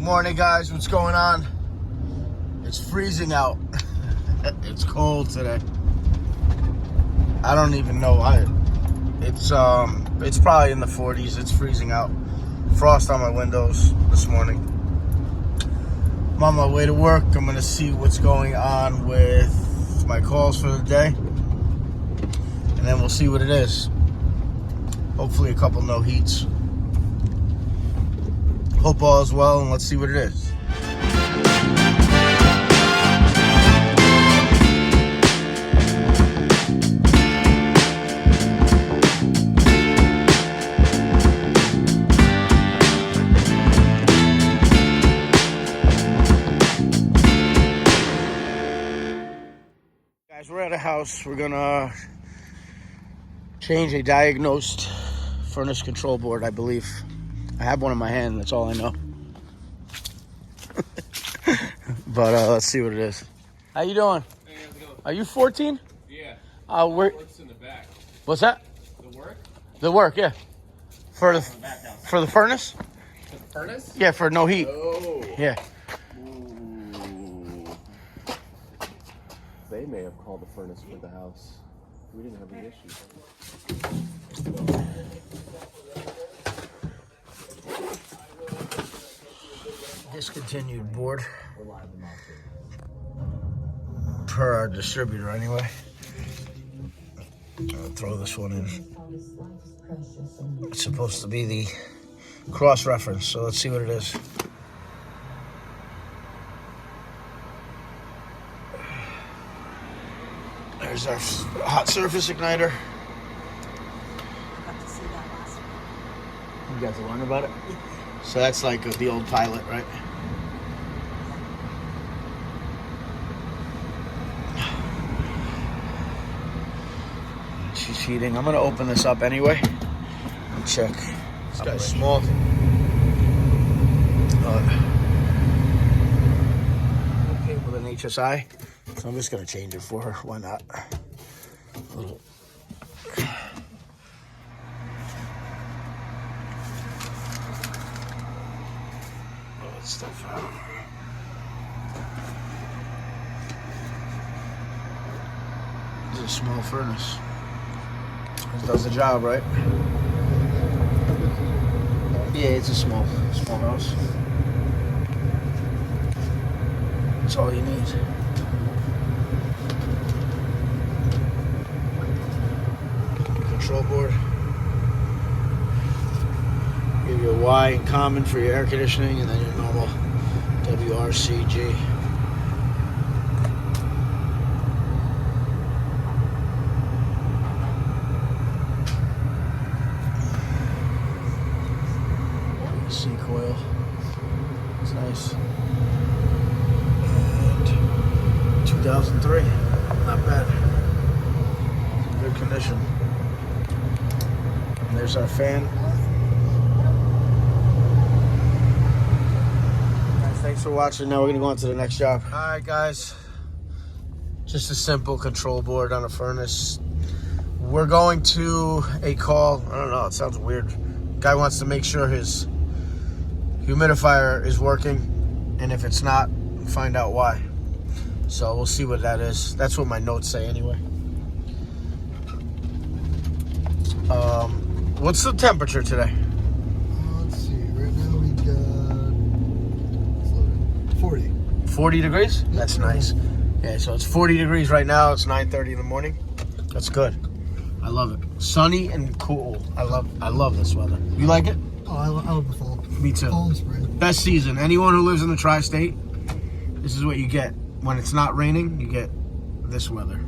Morning, guys. What's going on? It's freezing out. It's cold today. I don't even know why. It's probably in the 40s. It's freezing out. Frost on my windows this morning. I'm on my way to work. I'm gonna see what's going on with my calls for the day, and then we'll see what it is. Hopefully a couple no heats. Hope all is well, and let's see what it is. Guys, we're at a house. We're gonna change a diagnosed furnace control board, I believe. I have one in my hand, that's all I know. But let's see what it is. How you doing? Hey, how's it going? Are you 14? Yeah. What's in the back? What's that? The work? The work, yeah. For the furnace? For the furnace? Yeah, for no heat. Oh. Yeah. Ooh. They may have called the furnace for the house. We didn't have any issues. Discontinued board. Per our distributor, anyway. I'll throw this one in. It's supposed to be the cross reference, so let's see what it is. There's our hot surface igniter. You got to learn about it? So that's like the old Pilot, right? She's heating. I'm gonna open this up anyway and check. This guy's small. Okay, with an HSI. So I'm just gonna change it for her. Why not? A little. Stuff out. It's a small furnace. It does the job, right? Yeah, it's a small house. That's all you need. Control board. Give you a Y in common for your air conditioning, and then your normal WRCG. C coil. It's nice. And 2003. Not bad. Good condition. And there's our fan. Thanks for watching. Now we're going to go on to the next job. All right, guys. Just a simple control board on a furnace. We're going to a call. I don't know. It sounds weird. Guy wants to make sure his humidifier is working. And if it's not, find out why. So we'll see what that is. That's what my notes say anyway. What's the temperature today? Let's see. Right now we got 40. 40 degrees? That's nice. Yeah, so it's 40 degrees right now. It's 9:30 in the morning. That's good. I love it. Sunny and cool. I love this weather. You like it? Oh, I love the fall. Me too. Fall and spring. Best season. Anyone who lives in the tri-state, this is what you get. When it's not raining, you get this weather.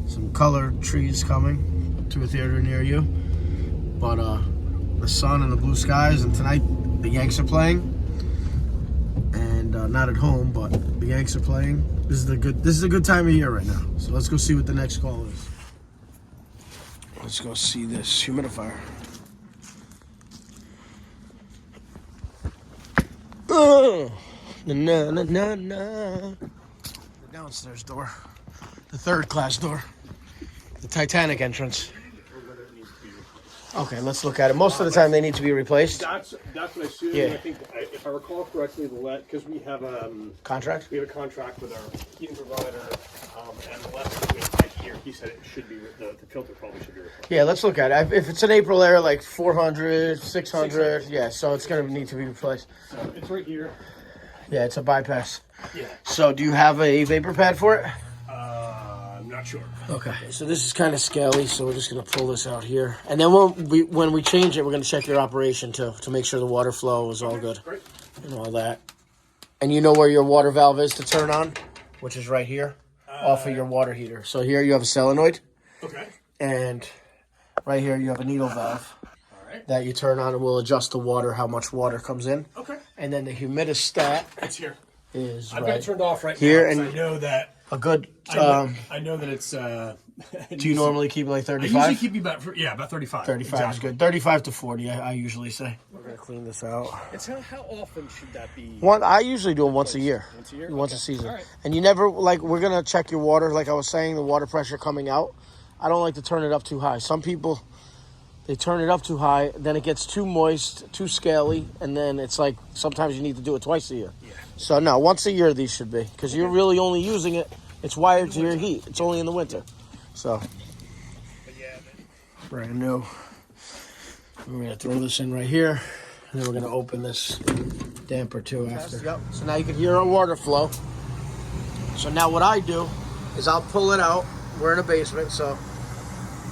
Some colored trees coming to a theater near you. But the sun and the blue skies, and tonight the Yanks are playing. And not at home, but the Yanks are playing. This is a good time of year right now. So let's go see what the next call is. Let's go see this humidifier. Oh, na na na na. The downstairs door, the third class door, the Titanic entrance. Okay, let's look at it. Most of the time they need to be replaced. That's what I assume. Yeah. I think, if I recall correctly, because we have Contract? we have a contract with our heating provider, and the last we had here, he said it should be the filter probably should be replaced. Yeah, let's look at it. If it's an Aprilaire, like 400, 600, yeah, so it's going to need to be replaced. So it's right here. Yeah, it's a bypass. Yeah. So do you have a vapor pad for it? I'm not sure. Okay. So this is kind of scaly, so we're just going to pull this out here. And then when we change it, we're going to check your operation too, to make sure the water flow is all good. Great. And all that. And you know where your water valve is to turn on, which is right here, off of your water heater. So here you have a solenoid. Okay. And right here you have a needle valve. All right. That you turn on and will adjust the water, how much water comes in. Okay. And then the humidistat It's here. is I've right got it turned off right here, now. and I know that. a good. I know that it's. Do you normally keep it like I 35? usually keep you about 35. 35 is exactly. good. 35 to 40, I usually say. We're gonna clean this out. It's how often should that be? I usually do it once a year. Once a year? Once Okay. a season. All right. And you never, like, we're going to check your water. Like I was saying, the water pressure coming out. I don't like to turn it up too high. Some people, they turn it up too high, then it gets too moist, too scaly, and then it's like sometimes you need to do it twice a year. Yeah. So, no, once a year these should be. Because you're really only using it. It's wired to your heat. It's only in the winter. So, But yeah, brand new. We're going to throw this in right here. And then we're going to open this damper too after. Yep. So now you can hear our water flow. So now what I do is I'll pull it out. We're in a basement, so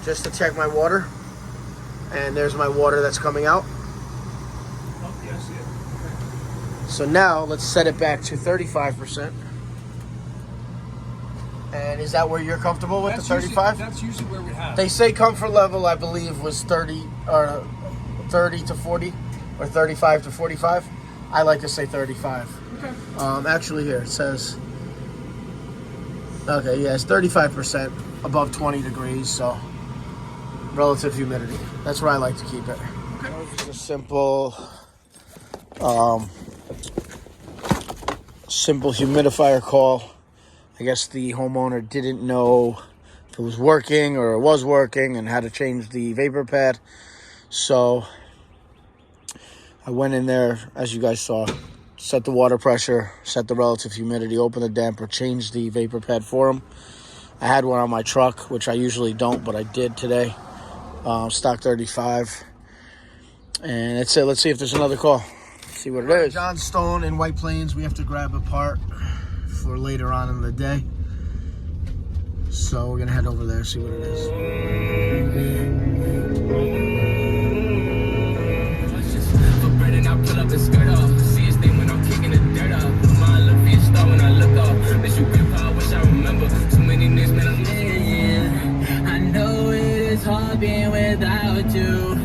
just to check my water. And there's my water that's coming out. oh, yeah, I see it. So now let's set it back to 35%. And is that where you're comfortable with, the 35? That's usually where we have. They say comfort level, I believe, was 30 to 40 or 35 to 45. I like to say 35. Okay. Actually, here it says, okay, yeah, it's 35% above 20 degrees, so relative humidity. That's where I like to keep it. Okay. Just a simple humidifier call. I guess the homeowner didn't know if it was working or it was working and had to change the vapor pad. So I went in there, as you guys saw, set the water pressure, set the relative humidity, open the damper, changed the vapor pad for him. I had one on my truck, which I usually don't, but I did today. Stock 35. And that's it. Let's see if there's another call. See what it is. John Stone in White Plains. We have to grab a part for later on in the day. So we're going to head over there, see what it is. I know it is hard being without you,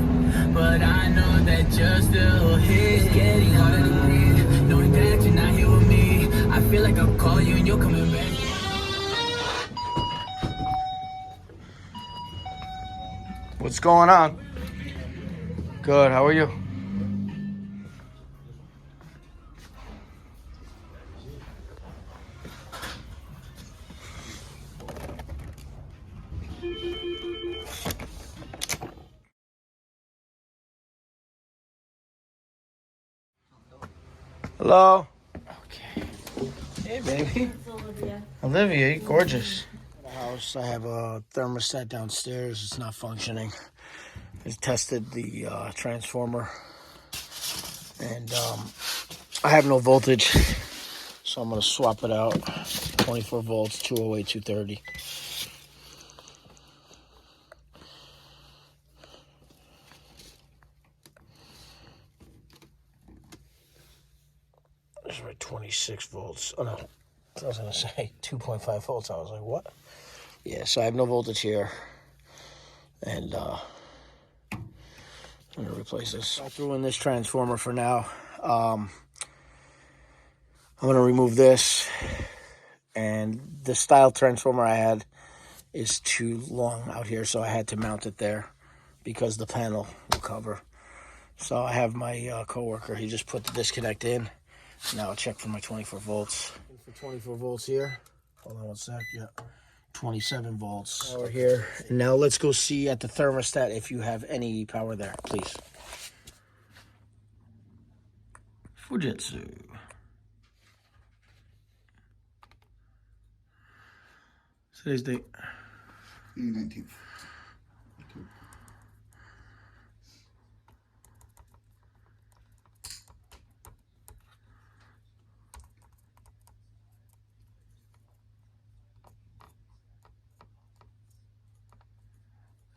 but I know that you're still here. It's getting harder to breathe, knowing that you're not here with me. I feel like I'll call you and you're coming back. What's going on? Good, how are you? Hello? Okay. Hey, baby. Olivia, you're gorgeous. The house, I have a thermostat downstairs. It's not functioning. I tested the transformer, and I have no voltage, so I'm going to swap it out. 24 volts, 208, 230. There's my 26 volts. Oh no, I was going to say 2.5 volts. I was like, what? Yeah, so I have no voltage here. And I'm going to replace this. I threw in this transformer for now. I'm going to remove this. And the style transformer I had is too long out here, so I had to mount it there because the panel will cover. So I have my coworker, he just put the disconnect in. Now I'll check for my 24 volts. For 24 volts here, hold on one sec, yeah. 27 volts. Power here. And now let's go see at the thermostat if you have any power there, please. Fujitsu. Today's date. The 19th.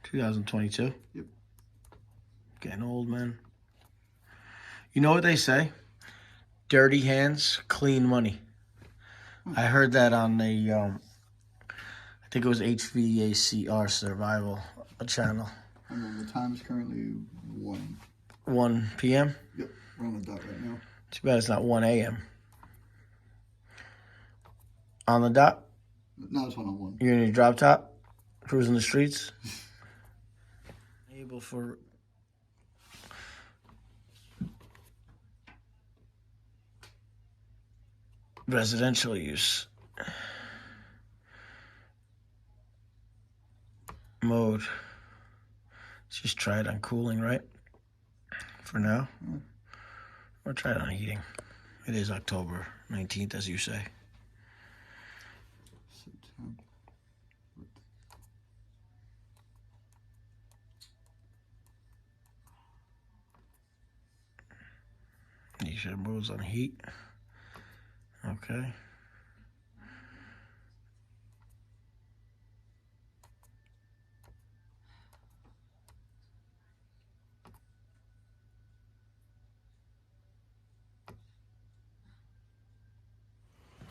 2022. Yep. Getting old, man. You know what they say? Dirty hands, clean money. I heard that on the, I think it was HVACR Survival channel. And then the time is currently 1. 1 p.m.? Yep, we're on the dot right now. Too bad it's not 1 a.m. On the dot? Now it's 1 on 1. You're in your drop top? Cruising the streets? Able for residential use. Mode. Let's just try it on cooling, right? For now. Or try it on heating. It is October 19th, as you say. September. You should have modes on heat. Okay.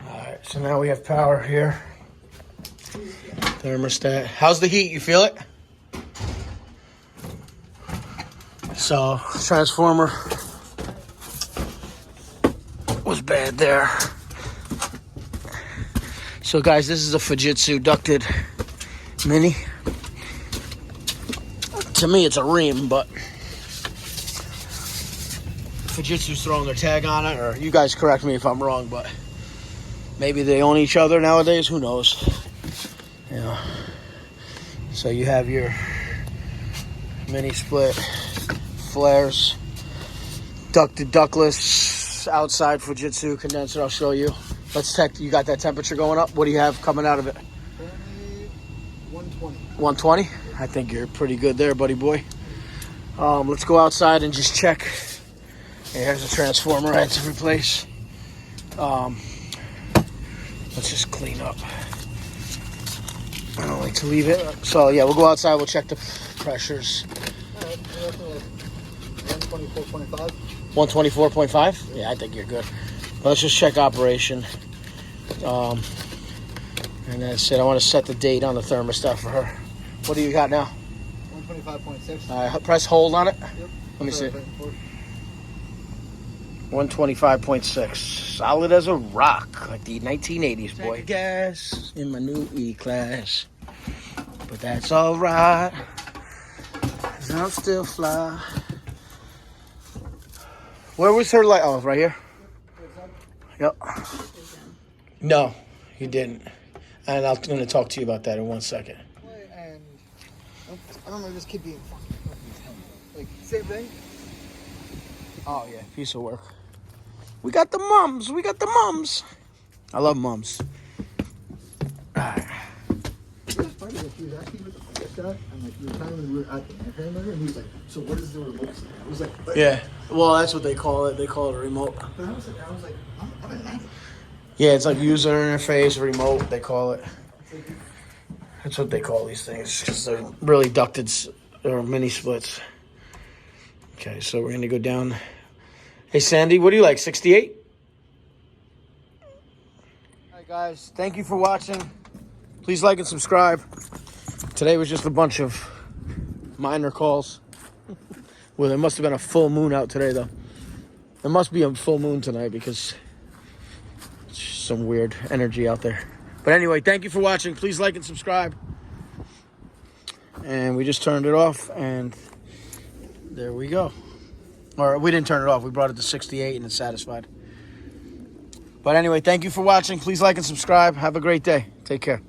Alright, so now we have power here. Thermostat. How's the heat? You feel it? So, transformer was bad there. So guys, this is a Fujitsu ducted mini. To me it's a ream, but Fujitsu's throwing their tag on it, or you guys correct me if I'm wrong, but maybe they own each other nowadays, who knows. Yeah. So you have your mini split flares, ducted, ductless, outside Fujitsu condenser. I'll show you. Let's check. You got that temperature going up? What do you have coming out of it? Currently 120. 120? I think you're pretty good there, buddy boy. Let's go outside and just check. Here's a transformer I had to replace. Let's just clean up. I don't like to leave it. So yeah, we'll go outside. We'll check the pressures. Alright, 124.5. 124.5? Yeah, I think you're good. Let's just check operation. And that's it. I want to set the date on the thermostat for her. What do you got now? 125.6. Press hold on it. Yep. Let me see. 125.6. Solid as a rock. Like the 1980s, boy. Check gas in my new E-Class. But that's alright. 'Cause I'm still fly. Where was her light? Oh, right here? Yep. No, you didn't. And I'm going to talk to you about that in 1 second. And I don't know, this kid being fucking like, same thing? Oh, yeah, piece of work. We got the mums. We got the mums. I love mums. All right. It was funny that he was asking what the fuck is that? And like, we were time when we were at the grandmother, and he was like, so what is the remote? It was like, Yeah, well, that's what they call it. They call it a remote. But I was like, I'm an addict. Yeah, it's like user interface, remote, they call it. That's what they call these things, because they're really ducted or mini splits. Okay, so we're going to go down. Hey, Sandy, what do you like, 68? All right, guys, thank you for watching. Please like and subscribe. Today was just a bunch of minor calls. Well, there must have been a full moon out today, though. There must be a full moon tonight because it's just some weird energy out there. But anyway, thank you for watching. Please like and subscribe. And we just turned it off, and there we go. Or we didn't turn it off. We brought it to 68, and it's satisfied. But anyway, thank you for watching. Please like and subscribe. Have a great day. Take care.